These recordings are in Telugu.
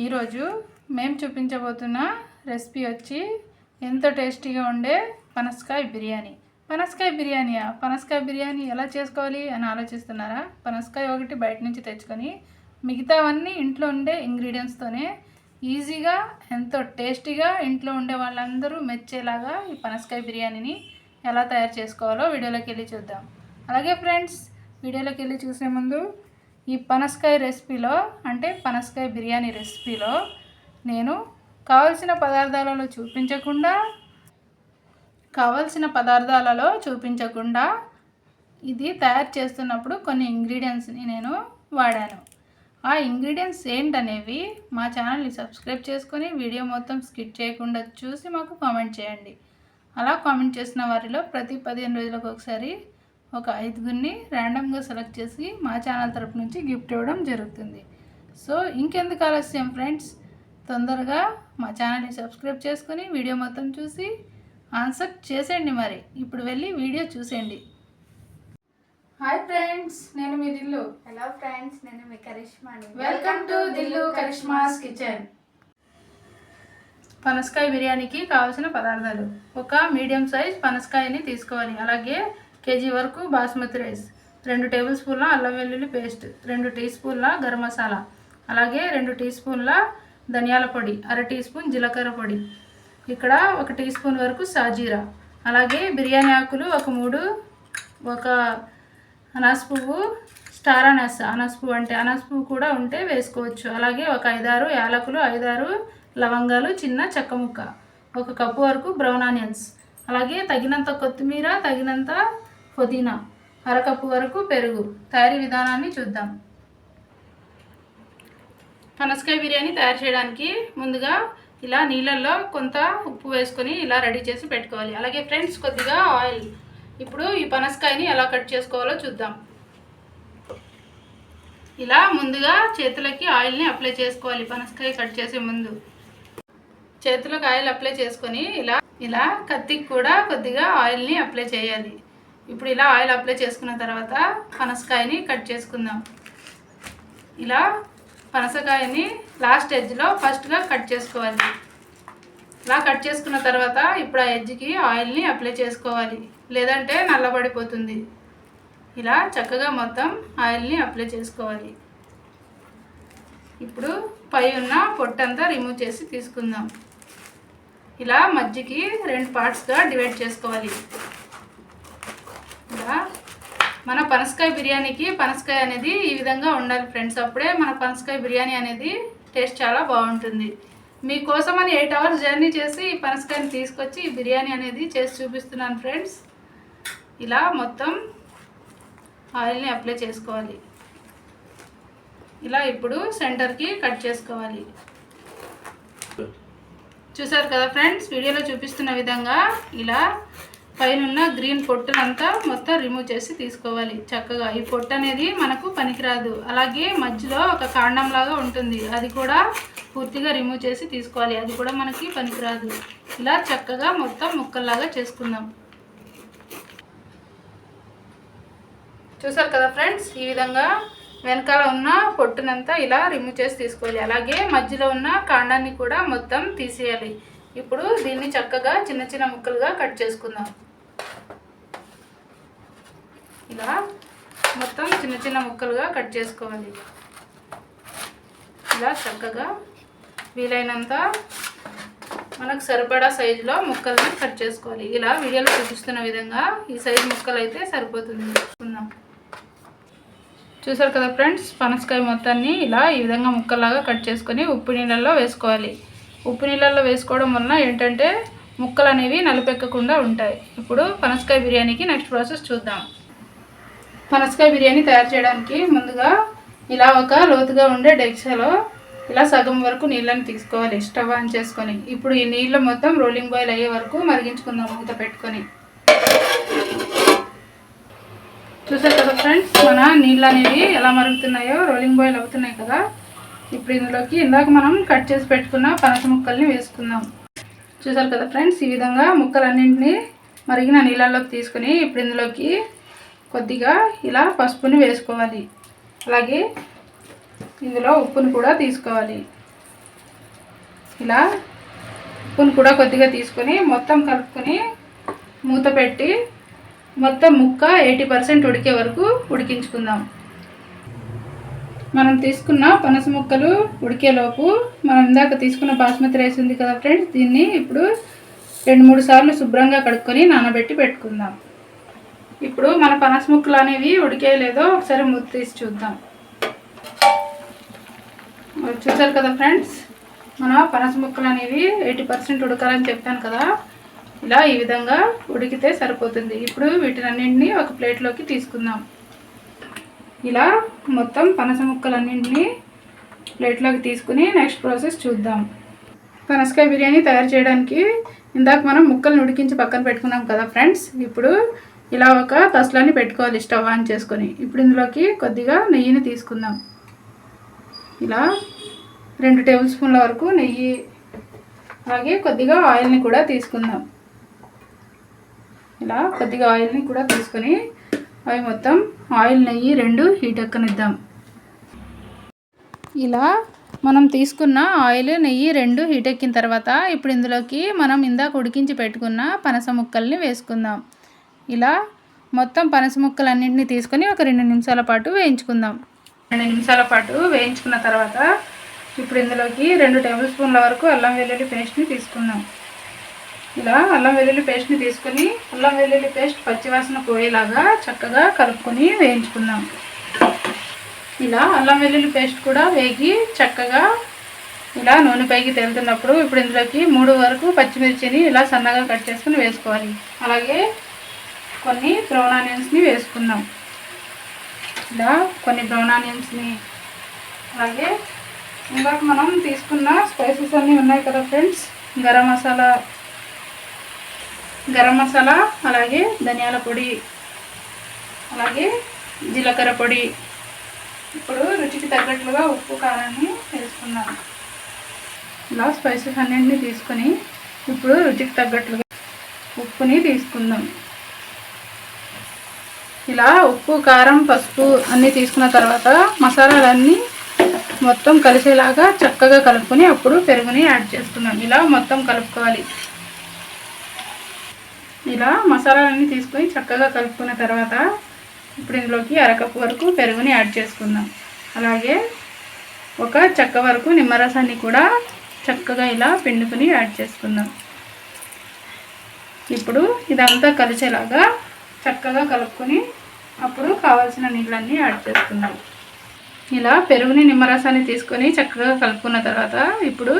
ఈరోజు మేము చూపించబోతున్న రెసిపీ వచ్చి ఎంతో టేస్టీగా ఉండే పనసకాయ బిర్యానీ. పనసకాయ బిర్యానీ ఎలా చేసుకోవాలి అని ఆలోచిస్తున్నారా? పనసకాయ ఒకటి బయట నుంచి తెచ్చుకొని మిగతావన్నీ ఇంట్లో ఉండే ఇంగ్రీడియంట్స్తోనే ఈజీగా ఎంతో టేస్టీగా ఇంట్లో ఉండే వాళ్ళందరూ మెచ్చేలాగా ఈ పనసకాయ బిర్యానీని ఎలా తయారు చేసుకోవాలో వీడియోలోకి వెళ్ళి చూద్దాం. అలాగే ఫ్రెండ్స్, వీడియోలోకి వెళ్ళి చూసే ముందు ఈ పనసకాయ రెసిపీలో అంటే పనసకాయ బిర్యానీ రెసిపీలో నేను కావలసిన పదార్థాలలో చూపించకుండా ఇది తయారు చేస్తున్నప్పుడు కొన్ని ఇంగ్రీడియంట్స్ని నేను వాడాను. ఆ ఇంగ్రీడియంట్స్ ఏంటనేవి మా ఛానల్ని సబ్స్క్రైబ్ చేసుకొని వీడియో మొత్తం స్కిప్ చేయకుండా చూసి మాకు కామెంట్ చేయండి. అలా కామెంట్ చేసిన వారిలో ప్రతి 15 రోజులకు ఒకసారి ఒక 5గురిని ర్యాండమ్గా సెలెక్ట్ చేసి మా ఛానల్ తరపు నుంచి గిఫ్ట్ ఇవ్వడం జరుగుతుంది. సో ఇంకెందుకు ఆలస్యం ఫ్రెండ్స్, తొందరగా మా ఛానల్ని సబ్స్క్రైబ్ చేసుకొని వీడియో మొత్తం చూసి ఆన్సర్ చేసేయండి. మరి ఇప్పుడు వెళ్ళి వీడియో చూసేయండి. హాయ్ ఫ్రెండ్స్, నేను మీ దిల్లు. హలో ఫ్రెండ్స్, నేను మీ Karishma. Welcome to Dillu Karishma's kitchen. పనసకాయ బిర్యానీకి కావాల్సిన పదార్థాలు: ఒక మీడియం సైజ్ పనసకాయని తీసుకోవాలి. అలాగే కేజీ వరకు బాస్మతి రైస్, 2 టేబుల్ స్పూన్ల అల్లం వెల్లుల్లి పేస్ట్, 2 టీ స్పూన్ల గరం మసాలా, అలాగే 2 టీ స్పూన్ల ధనియాల పొడి, 1/2 టీ స్పూన్ జీలకర్ర పొడి, ఇక్కడ 1 టీ స్పూన్ వరకు సాజీరా, అలాగే బిర్యానీ ఆకులు ఒక 3, ఒక అనాస్ పువ్వు, స్టార్ అనాస్ పువ్వు అంటే అనాస్ పువ్వు కూడా ఉంటే వేసుకోవచ్చు, అలాగే ఒక 5-6 యాలకులు, 5-6 లవంగాలు, చిన్న చెక్క ముక్క, 1 కప్పు వరకు బ్రౌన్ ఆనియన్స్, అలాగే తగినంత కొత్తిమీర, తగినంత పుదీనా, 1/2 కప్పు వరకు పెరుగు. తయారీ విధానాన్ని చూద్దాం. పనసకాయ బిర్యానీ తయారు చేయడానికి ముందుగా ఇలా నీళ్ళల్లో కొంత ఉప్పు వేసుకొని ఇలా రెడీ చేసి పెట్టుకోవాలి. అలాగే ఫ్రెండ్స్, కొద్దిగా ఆయిల్. ఇప్పుడు ఈ పనసకాయని ఎలా కట్ చేసుకోవాలో చూద్దాం. ఇలా ముందుగా చేతులకి ఆయిల్ని అప్లై చేసుకోవాలి. పనసకాయ కట్ చేసే ముందు చేతులకు ఆయిల్ అప్లై చేసుకొని ఇలా కత్తికి కూడా కొద్దిగా ఆయిల్ని అప్లై చేయాలి. ఇప్పుడు ఇలా ఆయిల్ అప్లై చేసుకున్న తర్వాత పనసకాయని కట్ చేసుకుందాం. ఇలా పనసకాయని లాస్ట్ ఎడ్జ్లో ఫస్ట్గా కట్ చేసుకోవాలి. ఇలా కట్ చేసుకున్న తర్వాత ఇప్పుడు ఆ ఎడ్జ్కి ఆయిల్ని అప్లై చేసుకోవాలి, లేదంటే నల్లబడిపోతుంది. ఇలా చక్కగా మొత్తం ఆయిల్ని అప్లై చేసుకోవాలి. ఇప్పుడు పై ఉన్న పొట్టంతా రిమూవ్ చేసి తీసుకుందాం. ఇలా మధ్యకి 2 పార్ట్స్గా డివైడ్ చేసుకోవాలి. ఇలా మన పనసకాయ బిర్యానీకి పనసకాయ అనేది ఈ విధంగా ఉండాలి ఫ్రెండ్స్. అప్పుడే మన పనసకాయ బిర్యానీ అనేది టేస్ట్ చాలా బాగుంటుంది. మీకోసమని 8 అవర్స్ జర్నీ చేసి ఈ పనసకాయని తీసుకొచ్చి ఈ బిర్యానీ అనేది చేసి చూపిస్తున్నాను ఫ్రెండ్స్. ఇలా మొత్తం ఆయిల్ని అప్లై చేసుకోవాలి. ఇలా ఇప్పుడు సెంటర్కి కట్ చేసుకోవాలి. చూసారు కదా ఫ్రెండ్స్, వీడియోలో చూపిస్తున్న విధంగా ఇలా పైన గ్రీన్ పొట్టునంతా మొత్తం రిమూవ్ చేసి తీసుకోవాలి. చక్కగా ఈ పొట్టు అనేది మనకు పనికిరాదు. అలాగే మధ్యలో ఒక కాండంలాగా ఉంటుంది, అది కూడా పూర్తిగా రిమూవ్ చేసి తీసుకోవాలి, అది కూడా మనకి పనికిరాదు. ఇలా చక్కగా మొత్తం ముక్కల్లాగా చేసుకుందాం. చూసారు కదా ఫ్రెండ్స్, ఈ విధంగా వెనకాల ఉన్న పొట్టునంతా ఇలా రిమూవ్ చేసి తీసుకోవాలి. అలాగే మధ్యలో ఉన్న కాండాన్ని కూడా మొత్తం తీసేయాలి. ఇప్పుడు దీన్ని చక్కగా చిన్న చిన్న ముక్కలుగా కట్ చేసుకుందాం. ఇలా మొత్తం చిన్న చిన్న ముక్కలుగా కట్ చేసుకోవాలి. ఇలా చక్కగా వీలైనంత మనకు సరిపడా సైజులో ముక్కల్ని కట్ చేసుకోవాలి. ఇలా వీడియోలో చూపిస్తున్న విధంగా ఈ సైజు ముక్కలు అయితే సరిపోతుంది. తీసుకుందాం. చూసారు కదా ఫ్రెండ్స్, పనసకాయ మొత్తాన్ని ఇలా ఈ విధంగా ముక్కల్లాగా కట్ చేసుకొని ఉప్పు నీళ్ళల్లో వేసుకోవాలి. ఉప్పు నీళ్ళల్లో వేసుకోవడం వలన ఏంటంటే ముక్కలు అనేవి నలిపెక్కకుండా ఉంటాయి. ఇప్పుడు పనసకాయ బిర్యానీకి నెక్స్ట్ ప్రాసెస్ చూద్దాం. పనసకాయ బిర్యానీ తయారు చేయడానికి ముందుగా ఇలా ఒక లోతుగా ఉండే డెక్షలో ఇలా సగం వరకు నీళ్ళని తీసుకోవాలి. స్టవ్ ఆన్ చేసుకొని ఇప్పుడు ఈ నీళ్ళు మొత్తం రోలింగ్ బాయిల్ అయ్యే వరకు మరిగించుకుందాం మూత పెట్టుకొని. చూసారు కదా ఫ్రెండ్స్, మన నీళ్ళు అనేవి ఎలా మరుగుతున్నాయో, రోలింగ్ బాయిల్ అవుతున్నాయి కదా. ఇప్పుడు ఇందులోకి ఇందాక మనం కట్ చేసి పెట్టుకున్న పనస ముక్కల్ని వేసుకుందాం. చూసారు కదా ఫ్రెండ్స్, ఈ విధంగా ముక్కలన్నింటినీ మరిగిన నీళ్ళల్లోకి తీసుకుని ఇప్పుడు ఇందులోకి కొద్దిగా ఇలా పసుపుని వేసుకోవాలి. అలాగే ఇందులో ఉప్పును కూడా తీసుకోవాలి. ఇలా ఉప్పును కూడా కొద్దిగా తీసుకొని మొత్తం కలుపుకొని మూత పెట్టి మొత్తం ముక్క 80% ఉడికే వరకు ఉడికించుకుందాం. మనం తీసుకున్న పనస ముక్కలు ఉడికేలోపు మనం ఇందాక తీసుకున్న బాస్మతి రైస్ ఉంది కదా ఫ్రెండ్స్, దీన్ని ఇప్పుడు 2-3 సార్లు శుభ్రంగా కడుక్కొని నానబెట్టి పెట్టుకుందాం. ఇప్పుడు మన పనస ముక్కలు అనేవి ఉడికేయలేదో ఒకసారి మూత తీసి చూద్దాం. చూసారు కదా ఫ్రెండ్స్, మన పనస ముక్కలు అనేవి 80% ఉడకాలని చెప్పాను కదా, ఇలా ఈ విధంగా ఉడికితే సరిపోతుంది. ఇప్పుడు వీటినన్నింటినీ ఒక ప్లేట్లోకి తీసుకుందాం. ఇలా మొత్తం పనస ముక్కలన్నింటినీ ప్లేట్లోకి తీసుకుని నెక్స్ట్ ప్రాసెస్ చూద్దాం. పనసకాయ బిర్యానీ తయారు చేయడానికి ఇందాక మనం ముక్కలను ఉడికించి పక్కన పెట్టుకున్నాం కదా ఫ్రెండ్స్, ఇప్పుడు ఇలా ఒక తసలాన్ని పెట్టుకోవాలి స్టవ్ ఆన్ చేసుకొని. ఇప్పుడు ఇందులోకి కొద్దిగా నెయ్యిని తీసుకుందాం. ఇలా 2 టేబుల్ స్పూన్ల వరకు నెయ్యి, అలాగే కొద్దిగా ఆయిల్ని కూడా తీసుకుందాం. ఇలా కొద్దిగా ఆయిల్ని కూడా తీసుకొని అవి మొత్తం ఆయిల్ నెయ్యి 2 హీట్ ఎక్కనిద్దాం. ఇలా మనం తీసుకున్న ఆయిల్ నెయ్యి 2 హీట్ ఎక్కిన తర్వాత ఇప్పుడు ఇందులోకి మనం ఇందాక ఉడికించి పెట్టుకున్న పనస ముక్కల్ని వేసుకుందాం. ఇలా మొత్తం పనస ముక్కలన్నింటినీ తీసుకొని ఒక 2 నిమిషాల పాటు వేయించుకుందాం. 2 నిమిషాల పాటు వేయించుకున్న తర్వాత ఇప్పుడు ఇందులోకి 2 టేబుల్ స్పూన్ల వరకు అల్లం వెల్లుల్లి పేస్ట్ని తీసుకుందాం. ఇలా అల్లం వెల్లుల్లి పేస్ట్ని తీసుకొని అల్లం వెల్లుల్లి పేస్ట్ పచ్చివాసన పోయేలాగా చక్కగా కలుపుకొని వేయించుకుందాం. ఇలా అల్లం వెల్లుల్లి పేస్ట్ కూడా వేగి చక్కగా ఇలా నూనె పైకి తేలుతున్నప్పుడు ఇప్పుడు ఇందులోకి 3 వరకు పచ్చిమిర్చిని ఇలా సన్నగా కట్ చేసుకుని వేసుకోవాలి. అలాగే కొన్ని బ్రౌన్ ఆనియన్స్ని వేసుకుందాం. ఇలా కొన్ని బ్రౌన్ ఆనియన్స్ని, అలాగే ఇందాక మనం తీసుకున్న స్పైసెస్ అన్నీ ఉన్నాయి కదా ఫ్రెండ్స్, గరం మసాలా, అలాగే ధనియాల పొడి, అలాగే జీలకర్ర పొడి. ఇప్పుడు రుచికి తగ్గట్లుగా ఉప్పు కారాన్ని వేసుకుందాం. ఇలా స్పైసెస్ అన్నింటినీ తీసుకొని ఇప్పుడు రుచికి తగ్గట్లుగా ఉప్పుని తీసుకుందాం. ఇలా ఉప్పు కారం పసుపు అన్నీ తీసుకున్న తర్వాత మసాలాలన్నీ మొత్తం కలిసేలాగా చక్కగా కలుపుకొని అప్పుడు పెరుగుని యాడ్ చేసుకుందాం. ఇలా మొత్తం కలుపుకోవాలి. ఇలా మసాలాలన్నీ తీసుకొని చక్కగా కలుపుకున్న తర్వాత ఇప్పుడు ఇందులోకి 1/2 కప్పు వరకు పెరుగుని యాడ్ చేసుకుందాం. అలాగే 1 చెక్క వరకు నిమ్మరసాన్ని కూడా చక్కగా ఇలా పిండుకొని యాడ్ చేసుకుందాం. ఇప్పుడు ఇదంతా కలిసేలాగా చక్కగా కలుపుకొని అప్పుడు కావాల్సిన నీళ్ళన్నీ యాడ్ చేసుకుందాం. ఇలా పెరుగుని నిమ్మరసాన్ని తీసుకొని చక్కగా కలుపుకున్న తర్వాత ఇప్పుడు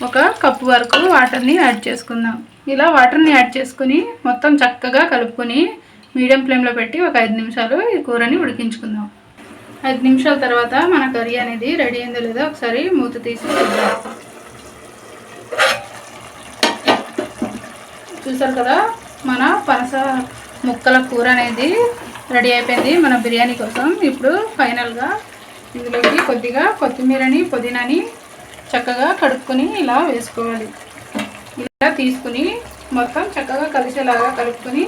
1 కప్పు వరకు వాటర్ని యాడ్ చేసుకుందాం. ఇలా వాటర్ని యాడ్ చేసుకుని మొత్తం చక్కగా కలుపుకొని మీడియం ఫ్లేమ్లో పెట్టి ఒక 5 నిమిషాలు ఈ కూరని ఉడికించుకుందాం. 5 నిమిషాల తర్వాత మన కర్రీ అనేది రెడీ అయిందో లేదో ఒకసారి మూత తీసి చూద్దాం. చూసారు కదా, మన పనస ముక్కల కూర అనేది రెడీ అయిపోయింది మన బిర్యానీ కోసం. ఇప్పుడు ఫైనల్గా ఇందులోకి కొద్దిగా కొత్తిమీరని పుదీనాని చక్కగా కడుక్కొని ఇలా వేసుకోవాలి. ఇలా తీసుకుని మొత్తం చక్కగా కలిసేలాగా కలుపుకొని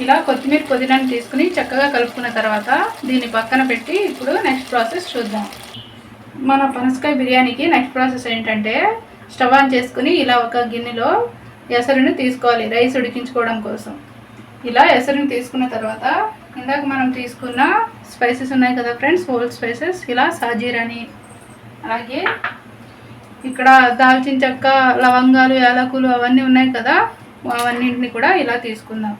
ఇలా కొత్తిమీర పుదీనాని తీసుకుని చక్కగా కలుపుకున్న తర్వాత దీన్ని పక్కన పెట్టి ఇప్పుడు నెక్స్ట్ ప్రాసెస్ చూద్దాం. మన పనసకాయ బిర్యానీకి నెక్స్ట్ ప్రాసెస్ ఏంటంటే స్టవ్ ఆన్ చేసుకుని ఇలా ఒక గిన్నెలో ఎసరుని తీసుకోవాలి రైస్ ఉడికించుకోవడం కోసం. ఇలా ఎసరుని తీసుకున్న తర్వాత ఇందాక మనం తీసుకున్న స్పైసెస్ ఉన్నాయి కదా ఫ్రెండ్స్, హోల్ స్పైసెస్, ఇలా సాజీరాని, అలాగే ఇక్కడ దాల్చిన చెక్క, లవంగాలు, యాలకులు అవన్నీ ఉన్నాయి కదా, అవన్నింటిని కూడా ఇలా తీసుకుందాం.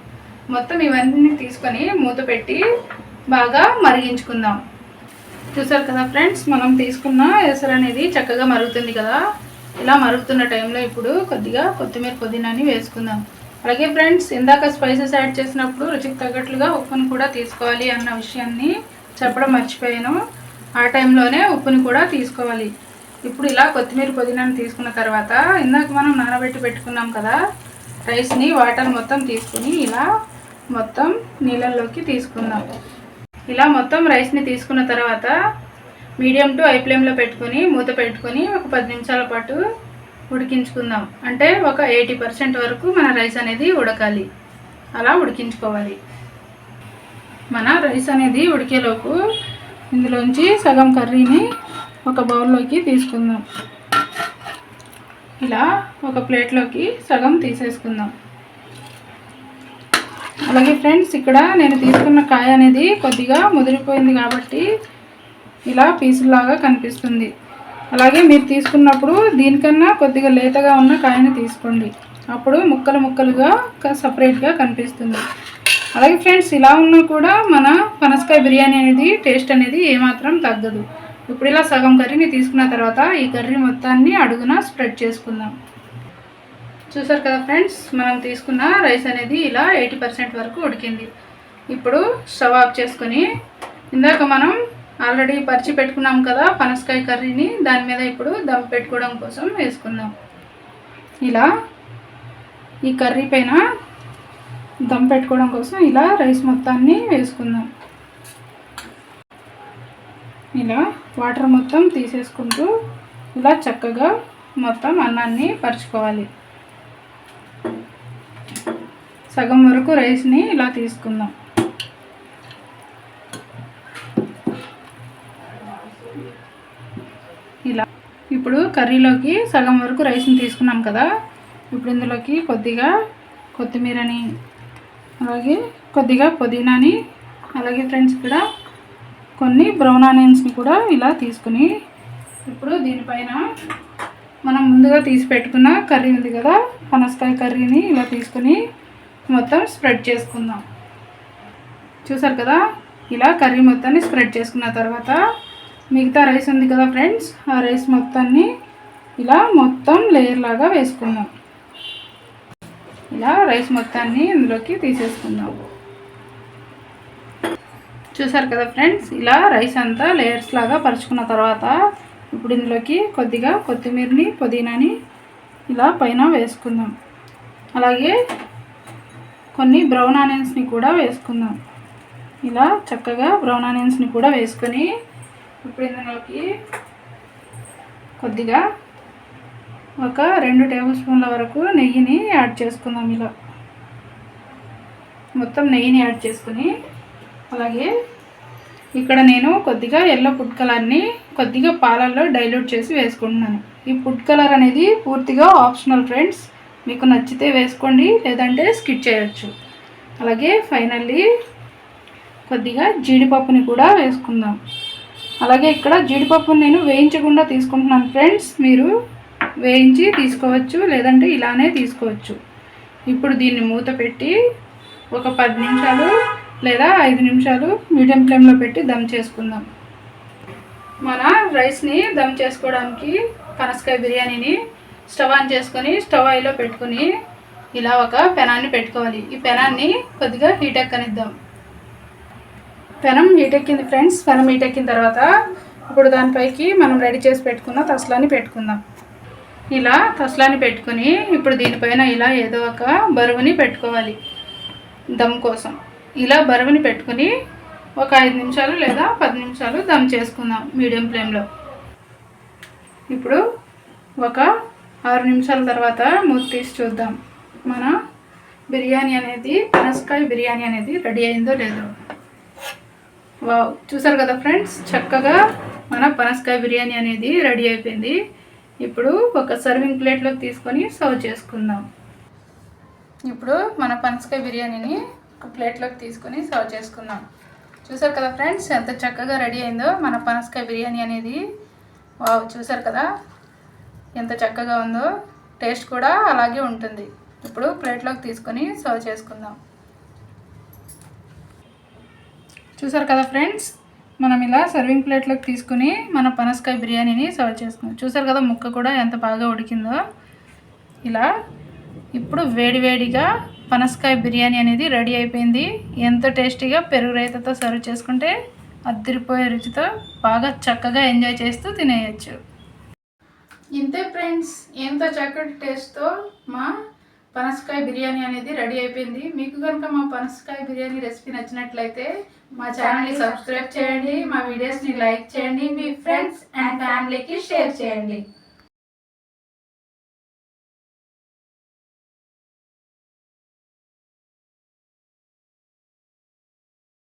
మొత్తం ఇవన్నీ తీసుకొని మూత పెట్టి బాగా మరిగించుకుందాం. చూసారు కదా ఫ్రెండ్స్, మనం తీసుకున్న ఎసరు అనేది చక్కగా మరుగుతుంది కదా. ఇలా మరుగుతున్న టైంలో ఇప్పుడు కొద్దిగా కొత్తిమీర పుదీనాని వేసుకుందాం. అలాగే ఫ్రెండ్స్, ఇందాక స్పైసెస్ యాడ్ చేసినప్పుడు రుచికి తగ్గట్లుగా ఉప్పును కూడా తీసుకోవాలి అన్న విషయాన్ని చెప్పడం మర్చిపోయాను. ఆ టైంలోనే ఉప్పుని కూడా తీసుకోవాలి. ఇప్పుడు ఇలా కొత్తిమీర పుదీనాని తీసుకున్న తర్వాత ఇందాక మనం నానబెట్టి పెట్టుకున్నాం కదా రైస్ని, వాటర్ మొత్తం తీసుకుని ఇలా మొత్తం నీళ్ళల్లోకి తీసుకుందాం. ఇలా మొత్తం రైస్ని తీసుకున్న తర్వాత మీడియం టు హై ఫ్లేమ్లో పెట్టుకొని మూత పెట్టుకొని ఒక 10 నిమిషాల పాటు ఉడికించుకుందాం. అంటే ఒక 80% వరకు మన రైస్ అనేది ఉడకాలి. అలా ఉడికించుకోవాలి. మన రైస్ అనేది ఉడికేలోపు ఇందులోంచి సగం కర్రీని ఒక బౌల్లోకి తీసుకుందాం. ఇలా ఒక ప్లేట్లోకి సగం తీసేసుకుందాం. అలాగే ఫ్రెండ్స్, ఇక్కడ నేను తీసుకున్న కాయ అనేది కొద్దిగా ముదిరిపోయింది కాబట్టి ఇలా పీసులాగా కనిపిస్తుంది. అలాగే మీరు తీసుకున్నప్పుడు దీనికన్నా కొద్దిగా లేతగా ఉన్న కాయని తీసుకోండి, అప్పుడు ముక్కలు ముక్కలుగా సపరేట్గా కనిపిస్తుంది. అలాగే ఫ్రెండ్స్, ఇలా ఉన్నా కూడా మన పనసకాయ బిర్యానీ అనేది టేస్ట్ అనేది ఏమాత్రం తగ్గదు. ఇప్పుడు ఇలా సగం కర్రీని తీసుకున్న తర్వాత ఈ కర్రీ మొత్తాన్ని అడుగున స్ప్రెడ్ చేసుకుందాం. చూసారు కదా ఫ్రెండ్స్, మనం తీసుకున్న రైస్ అనేది ఇలా 80% వరకు ఉడికింది. ఇప్పుడు స్టవ్ ఆఫ్ చేసుకొని ఇందాక మనం ఆల్రెడీ పరిచి పెట్టుకున్నాం కదా పనసకాయ కర్రీని, దాని మీద ఇప్పుడు దమ్ పెట్టుకోవడం కోసం వేసుకుందాం. ఇలా ఈ కర్రీ పైన దమ్ పెట్టుకోవడం కోసం ఇలా రైస్ మొత్తాన్ని వేసుకుందాం. ఇలా వాటర్ మొత్తం తీసేసుకుంటూ ఇలా చక్కగా మొత్తం అన్నాన్ని పరుచుకోవాలి. సగం వరకు రైస్ని ఇలా తీసుకుందాం. ఇలా ఇప్పుడు కర్రీలోకి సగం వరకు రైస్ని తీసుకున్నాం కదా, ఇప్పుడు ఇందులోకి కొద్దిగా కొత్తిమీరని, అలాగే కొద్దిగా పుదీనాని, అలాగే ఫ్రెండ్స్ ఇక్కడ కొన్ని బ్రౌన్ ఆనియన్స్ని కూడా ఇలా తీసుకుని ఇప్పుడు దీనిపైన మనం ముందుగా తీసి పెట్టుకున్న కర్రీ ఉంది కదా పనసకాయ కర్రీని ఇలా తీసుకుని మొత్తం స్ప్రెడ్ చేసుకుందాం. చూసారు కదా, ఇలా కర్రీ మొత్తాన్ని స్ప్రెడ్ చేసుకున్న తర్వాత మిగతా రైస్ ఉంది కదా ఫ్రెండ్స్, ఆ రైస్ మొత్తాన్ని ఇలా మొత్తం లేయర్ లాగా వేసుకుందాం. ఇలా రైస్ మొత్తాన్ని ఇందులోకి తీసేసుకుందాం. చూసారు కదా ఫ్రెండ్స్, ఇలా రైస్ అంతా లేయర్స్ లాగా పరుచుకున్న తర్వాత ఇప్పుడు ఇందులోకి కొద్దిగా కొత్తిమీరని, పుదీనాని ఇలా పైన వేసుకుందాం. అలాగే కొన్ని బ్రౌన్ ఆనియన్స్ని కూడా వేసుకుందాం. ఇలా చక్కగా బ్రౌన్ ఆనియన్స్ని కూడా వేసుకొని ఇప్పుడు ఇందులోకి కొద్దిగా ఒక 2 టేబుల్ స్పూన్ల వరకు నెయ్యిని యాడ్ చేసుకుందాం. ఇలా మొత్తం నెయ్యిని యాడ్ చేసుకుని, అలాగే ఇక్కడ నేను కొద్దిగా ఎల్లో ఫుడ్ కలర్ని కొద్దిగా పాలల్లో డైల్యూట్ చేసి వేసుకుంటున్నాను. ఈ ఫుడ్ కలర్ అనేది పూర్తిగా ఆప్షనల్ ఫ్రెండ్స్, మీకు నచ్చితే వేసుకోండి, లేదంటే స్కిప్ చేయొచ్చు. అలాగే ఫైనల్లీ కొద్దిగా జీడిపప్పుని కూడా వేసుకుందాం. అలాగే ఇక్కడ జీడిపప్పుని నేను వేయించకుండా తీసుకుంటున్నాను ఫ్రెండ్స్, మీరు వేయించి తీసుకోవచ్చు, లేదంటే ఇలానే తీసుకోవచ్చు. ఇప్పుడు దీన్ని మూత పెట్టి ఒక 10 నిమిషాలు లేదా 5 నిమిషాలు మీడియం ఫ్లేమ్లో పెట్టి దమ్ చేసుకుందాం. మన రైస్ని దమ్ చేసుకోవడానికి పనసకాయ బిర్యానీని స్టవ్ ఆన్ చేసుకొని స్టవ్ ఆయిల్లో పెట్టుకుని ఇలా ఒక పెనాన్ని పెట్టుకోవాలి. ఈ పెనాన్ని కొద్దిగా హీట్ ఎక్కనిద్దాం. పెనం హీట్ ఎక్కింది ఫ్రెండ్స్. పెనం హీట్ ఎక్కిన తర్వాత ఇప్పుడు దానిపైకి మనం రెడీ చేసి పెట్టుకున్న తసలాన్ని పెట్టుకుందాం. ఇలా తసలాన్ని పెట్టుకుని ఇప్పుడు దీనిపైన ఇలా ఏదో ఒక బరువుని పెట్టుకోవాలి దమ్ కోసం. ఇలా బరువుని పెట్టుకుని ఒక 5 నిమిషాలు లేదా 10 నిమిషాలు దమ్ చేసుకుందాం మీడియం ఫ్లేమ్లో. ఇప్పుడు ఒక 6 నిమిషాల తర్వాత మూత తీసి చూద్దాం మన బిర్యానీ అనేది, పనసకాయ బిర్యానీ అనేది రెడీ అయిందో లేదో. వావ్, చూసారు కదా ఫ్రెండ్స్, చక్కగా మన పనసకాయ బిర్యానీ అనేది రెడీ అయిపోయింది. ఇప్పుడు ఒక సర్వింగ్ ప్లేట్లోకి తీసుకొని సర్వ్ చేసుకుందాం. ఇప్పుడు మన పనసకాయ బిర్యానీని ఒక ప్లేట్లోకి తీసుకొని సర్వ్ చేసుకుందాం. చూసారు కదా ఫ్రెండ్స్, ఎంత చక్కగా రెడీ అయిందో మన పనసకాయ బిర్యానీ అనేది. వావ్, చూసారు కదా ఎంత చక్కగా ఉందో, టేస్ట్ కూడా అలాగే ఉంటుంది. ఇప్పుడు ప్లేట్లోకి తీసుకొని సర్వ్ చేసుకుందాం. చూసారు కదా ఫ్రెండ్స్, మనం ఇలా సర్వింగ్ ప్లేట్లోకి తీసుకుని మన పనసకాయ బిర్యానీని సర్వ్ చేసుకుందాం. చూసారు కదా ముక్క కూడా ఎంత బాగా ఉడికిందో. ఇలా ఇప్పుడు వేడివేడిగా పనసకాయ బిర్యానీ అనేది రెడీ అయిపోయింది. ఎంతో టేస్టీగా పెరుగు రైతాతో సర్వ్ చేసుకుంటే అదిరిపోయే రుచితో బాగా చక్కగా ఎంజాయ్ చేస్తూ తినేయచ్చు. ఇంతే ఫ్రెండ్స్, ఎంతో చక్కటి టేస్ట్తో మా పనసకాయ బిర్యానీ అనేది రెడీ అయిపోయింది. మీకు కనుక మా పనసకాయ బిర్యానీ రెసిపీ నచ్చినట్లయితే మా ఛానల్ని సబ్స్క్రైబ్ చేయండి, మా వీడియోస్ని లైక్ చేయండి, మీ ఫ్రెండ్స్ అండ్ ఫ్యామిలీకి షేర్ చేయండి.